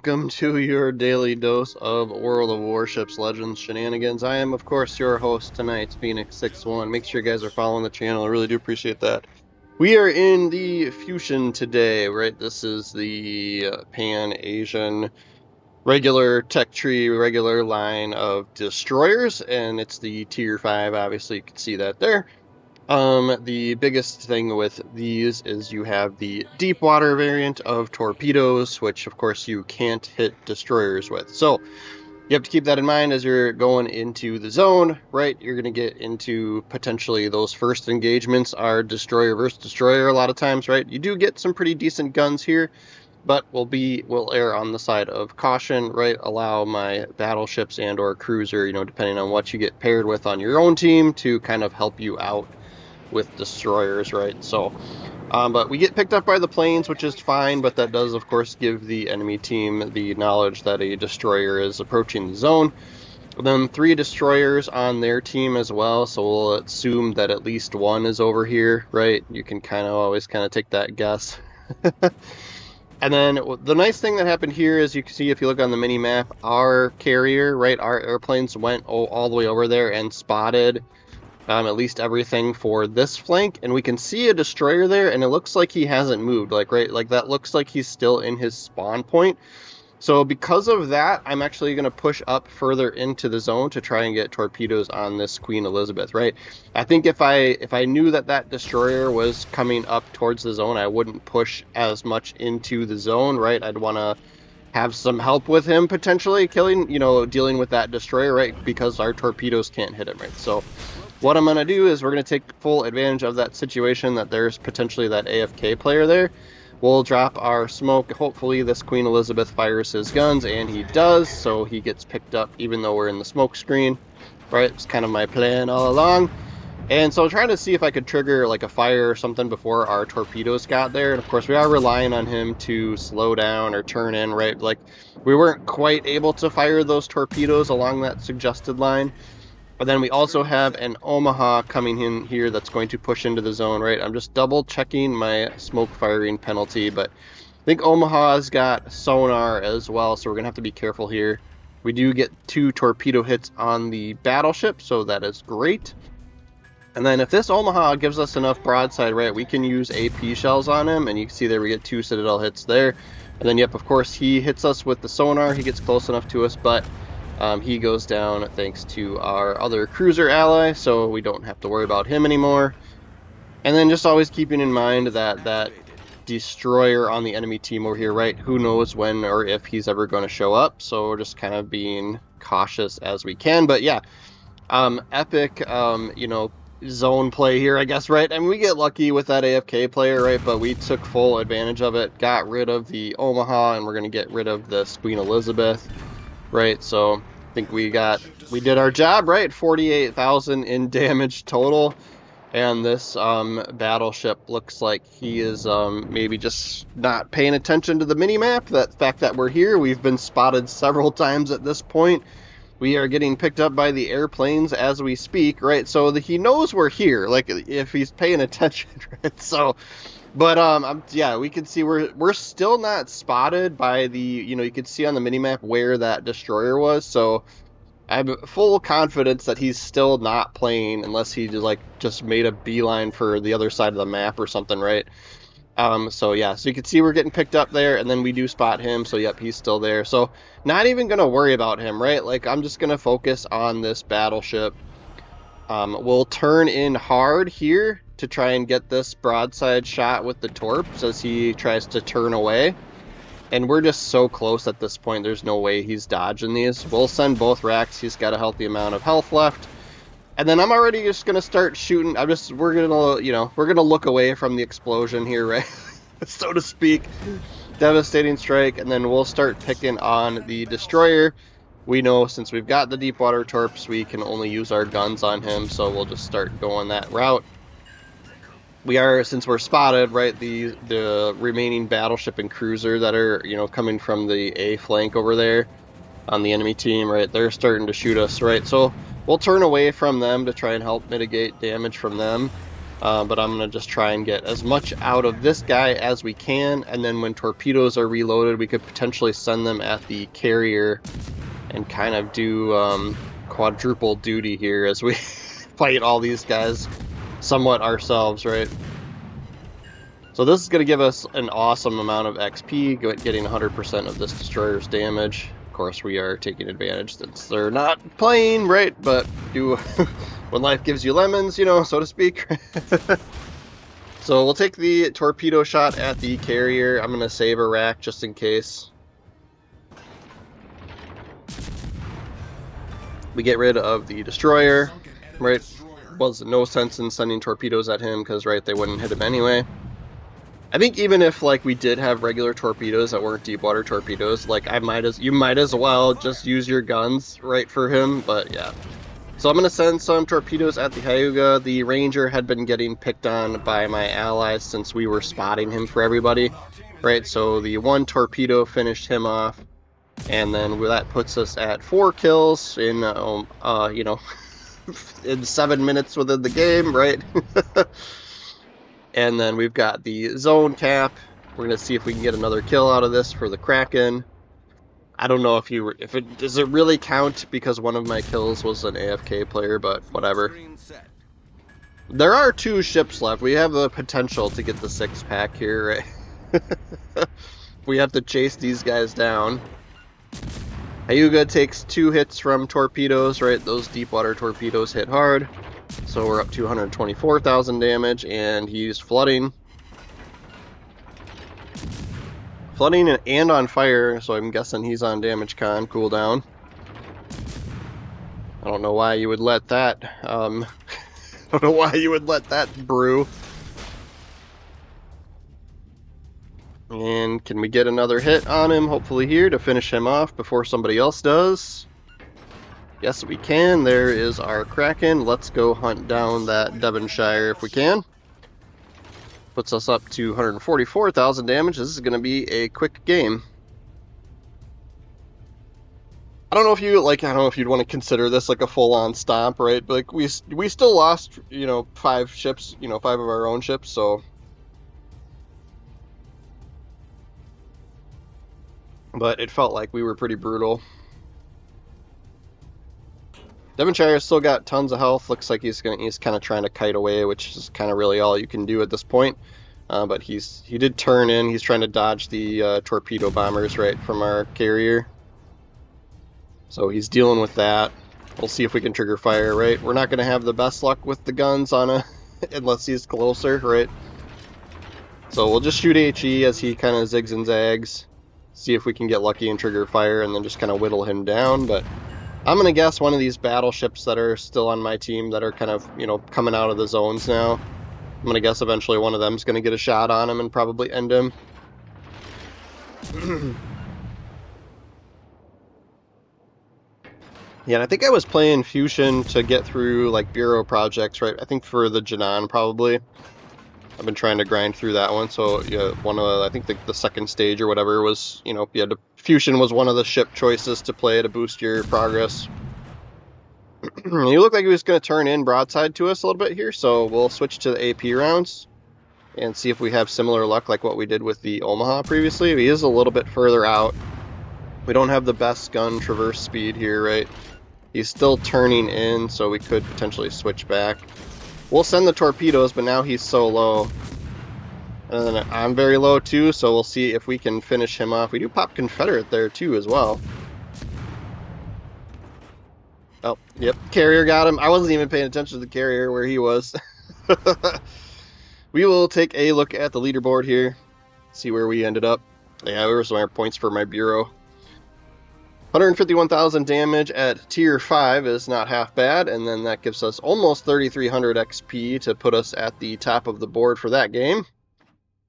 welcome to your daily dose of World of Warships Legends shenanigans. I am, of course, your host tonight, Phoenix61. Make sure you guys are following the channel. I really do appreciate that. We are in the Fushun today, right? This is the Pan-Asian regular tech tree, regular line of destroyers, and it's the tier 5, obviously you can see that there. The biggest thing with these is you have the deep water variant of torpedoes, which of course you can't hit destroyers with. So you have to keep that in mind as you're going into the zone, right? You're going to get into potentially those first engagements are destroyer versus destroyer a lot of times, right? You do get some pretty decent guns here, but we'll err on the side of caution, right? Allow my battleships and or cruiser, depending on what you get paired with on your own team, to kind of help you out with destroyers, right? So but we get picked up by the planes, which is fine, but that does of course give the enemy team the knowledge that a destroyer is approaching the zone. And then 3 destroyers on their team as well, so we'll assume that at least one is over here, right? You can always take that guess. And then the nice thing that happened here is you can see, if you look on the mini map, our carrier, right, our airplanes went all the way over there and spotted at least everything for this flank, and we can see a destroyer there, and it looks like he hasn't moved, like that looks like he's still in his spawn point. So because of that, I'm actually going to push up further into the zone to try and get torpedoes on this Queen Elizabeth, right? I think if I knew that destroyer was coming up towards the zone, I wouldn't push as much into the zone, right? I'd want to have some help with him potentially killing, dealing with that destroyer, right? Because our torpedoes can't hit him, right? So what I'm going to do is we're going to take full advantage of that situation, that there's potentially that AFK player there. We'll drop our smoke. Hopefully this Queen Elizabeth fires his guns, and he does, so he gets picked up even though we're in the smoke screen, right? It's kind of my plan all along. And so I'm trying to see if I could trigger like a fire or something before our torpedoes got there. And of course we are relying on him to slow down or turn in, right? Like we weren't quite able to fire those torpedoes along that suggested line. But then we also have an Omaha coming in here that's going to push into the zone, right? I'm just double checking my smoke firing penalty, but I think Omaha's got sonar as well, so we're going to have to be careful here. We do get 2 torpedo hits on the battleship, so that is great. And then if this Omaha gives us enough broadside, right, we can use AP shells on him, and you can see there we get 2 Citadel hits there. And then, yep, of course, he hits us with the sonar. He gets close enough to us, but he goes down thanks to our other cruiser ally, so we don't have to worry about him anymore. And then just always keeping in mind that destroyer on the enemy team over here, right? Who knows when or if he's ever going to show up, so we're just kind of being cautious as we can. But yeah, epic, zone play here, I guess, right? I mean, we get lucky with that AFK player, right? But we took full advantage of it, got rid of the Omaha, and we're going to get rid of this Queen Elizabeth, right? So I think we did our job, right? 48,000 in damage total. And this battleship looks like he is maybe just not paying attention to the mini-map. That fact that we're here, we've been spotted several times at this point. We are getting picked up by the airplanes as we speak, right? So he knows we're here, like if he's paying attention, right? So, but yeah, we can see we're still not spotted by the, you can see on the minimap where that destroyer was. So I have full confidence that he's still not playing unless he just made a beeline for the other side of the map or something, right? So yeah, so you can see we're getting picked up there, and then we do spot him, so yep, he's still there. So not even gonna worry about him, right? Like, I'm just gonna focus on this battleship. We'll turn in hard here to try and get this broadside shot with the torps as he tries to turn away. And we're just so close at this point, there's no way he's dodging these. We'll send both racks. He's got a healthy amount of health left. And then I'm already just gonna start shooting. We're gonna look away from the explosion here, right? So to speak. Devastating strike, and then we'll start picking on the destroyer. We know since we've got the deep water torps, we can only use our guns on him, so we'll just start going that route. Since we're spotted, right, the remaining battleship and cruiser that are, coming from the A flank over there on the enemy team, right, they're starting to shoot us, right? So we'll turn away from them to try and help mitigate damage from them. But I'm going to just try and get as much out of this guy as we can, and then when torpedoes are reloaded, we could potentially send them at the carrier and kind of do quadruple duty here as we fight all these guys somewhat ourselves, right? So this is going to give us an awesome amount of XP, getting 100% of this destroyer's damage. Of course, we are taking advantage since they're not playing, right? But do when life gives you lemons, you know, so to speak. So we'll take the torpedo shot at the carrier. I'm going to save a rack just in case. We get rid of the destroyer, right? Was no sense in sending torpedoes at him because, right, they wouldn't hit him anyway. I think even if like we did have regular torpedoes that weren't deep water torpedoes, like you might as well just use your guns right for him. But yeah, so I'm gonna send some torpedoes at the Hyuga. The Ranger had been getting picked on by my allies since we were spotting him for everybody, right? So the one torpedo finished him off, and then that puts us at 4 kills in you know in 7 minutes within the game, right? And then we've got the zone cap. We're gonna see if we can get another kill out of this for the Kraken. I don't know does it really count because one of my kills was an AFK player, but whatever. There are 2 ships left. We have the potential to get the 6-pack here, right? We have to chase these guys down. Hyuga takes 2 hits from torpedoes, right? Those deep water torpedoes hit hard. So we're up to 124,000 damage, and he's flooding. Flooding and on fire, so I'm guessing he's on damage con cooldown. I don't know why you would let that, I don't know why you would let that brew. And can we get another hit on him, hopefully here, to finish him off before somebody else does? Yes, we can. There is our Kraken. Let's go hunt down that Devonshire if we can. Puts us up to 144,000 damage. This is going to be a quick game. I don't know if you'd want to consider this like a full-on stomp, right? But like we still lost, you know, 5 ships, you know, 5 of our own ships, so. But it felt like we were pretty brutal. Devonshire's still got tons of health. Looks like he's kind of trying to kite away, which is kind of really all you can do at this point. But he did turn in. He's trying to dodge the torpedo bombers right from our carrier. So he's dealing with that. We'll see if we can trigger fire, right? We're not going to have the best luck with the guns on unless he's closer, right? So we'll just shoot HE as he kind of zigs and zags. See if we can get lucky and trigger fire and then just kind of whittle him down, but I'm going to guess one of these battleships that are still on my team that are kind of, you know, coming out of the zones now. I'm going to guess eventually one of them is going to get a shot on him and probably end him. Yeah, and I think I was playing Fushun to get through, like, bureau projects, right? I think for the Janan, probably. I've been trying to grind through that one, so, yeah, I think the second stage or whatever was, you know, Fushun was one of the ship choices to play to boost your progress. He looked like he was going to turn in broadside to us a little bit here, so we'll switch to the AP rounds and see if we have similar luck like what we did with the Omaha previously. He is a little bit further out. We don't have the best gun traverse speed here, right? He's still turning in, so we could potentially switch back. We'll send the torpedoes, but now he's so low. And then I'm very low too, so we'll see if we can finish him off. We do pop Confederate there too as well. Oh, yep, carrier got him. I wasn't even paying attention to the carrier where he was. We will take a look at the leaderboard here, see where we ended up. Yeah, there were some points for my bureau. 151,000 damage at tier 5 is not half bad, and then that gives us almost 3,300 XP to put us at the top of the board for that game.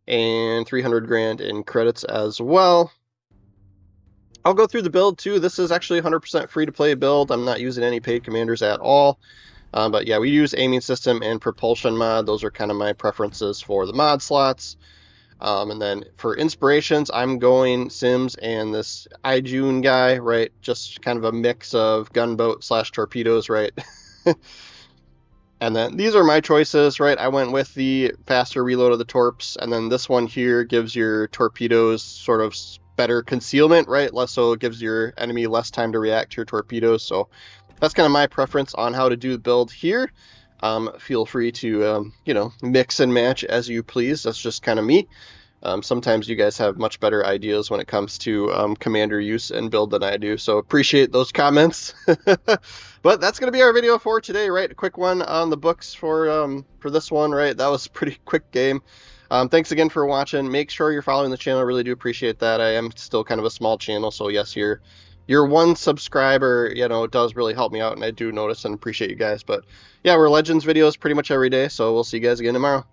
And 300 grand in credits as well. I'll go through the build too. This is actually 100% free to play build. I'm not using any paid commanders at all. But yeah, we use aiming system and propulsion mod. Those are kind of my preferences for the mod slots. And then for inspirations, I'm going Sims and this iJune guy, right? Just kind of a mix of gunboat / torpedoes, right? And then these are my choices, right? I went with the faster reload of the torps, and then this one here gives your torpedoes sort of better concealment, right? Less so it gives your enemy less time to react to your torpedoes. So that's kind of my preference on how to do the build here. Feel free to, you know, mix and match as you please. That's just kind of me. Sometimes you guys have much better ideas when it comes to commander use and build than I do, so appreciate those comments. But that's going to be our video for today, right? A quick one on the books for this one, right? That was a pretty quick game. Thanks again for watching. Make sure you're following the channel. I really do appreciate that. I am still kind of a small channel, so yes, your one subscriber, you know, does really help me out, and I do notice and appreciate you guys. But yeah, we're Legends videos pretty much every day, so we'll see you guys again tomorrow.